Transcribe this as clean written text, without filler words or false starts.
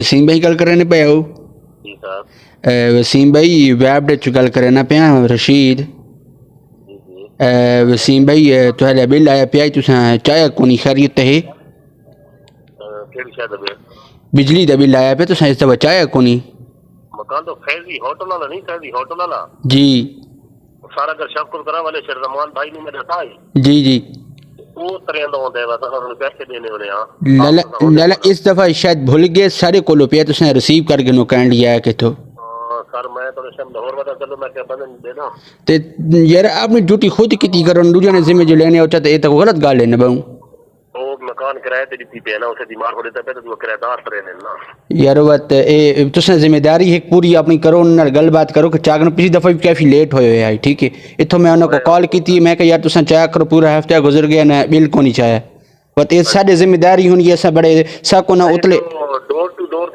वसीम भाई गल करने पे आओ। जी साहब। वसीम भाई वैब च गल करना पे रशीद। जी जी। वसीम भाई तुहाडा बिल आया पे तुसां चाया कोनी खैरियत है? केड़ी शायद है बिजली दा बिल आया पे तुसां इस दफा चाया कोनी? मकान तो फैजी होटल वाला नहीं, फैजी होटल वाला जी सारा घर शफकुल करा वाले शरजमान भाई ने मेरे था ही जी जी। वो तरह दा होंदा है बस उन्होंने पैसे देने होने। हां लला लला इस दफा शायद भूल गए सारे कोलो पे तुसां रिसीव करके नो कहन लिया है कि तो सर मैं तो शम लाहौर वाला चलो मैं क्या बंदन देना ते यार आपने ड्यूटी खुद की करो दूसरे ने जिम्मे जो लेने होता तो ये तो गलत गाल है ना बहु। वो मकान किराए ते दी पे ना उसे बीमार हो देता पे तो वो किराएदार तरह ने ना यार बात ए तुसां जिम्मेदारी है पूरी अपनी करो उन गलबात करो कि चागन पिछली दफा भी काफ़ी लेट होए है ठीक है। इतों मैं उन्होंने कॉल की थी मैं यार तुसां चाह करो पूरा हफ्ता गुजर गया ना बिल को नहीं चाहे बट ये साढ़े जिम्मेदारी होनी ऐसा बड़े सा को ना उतले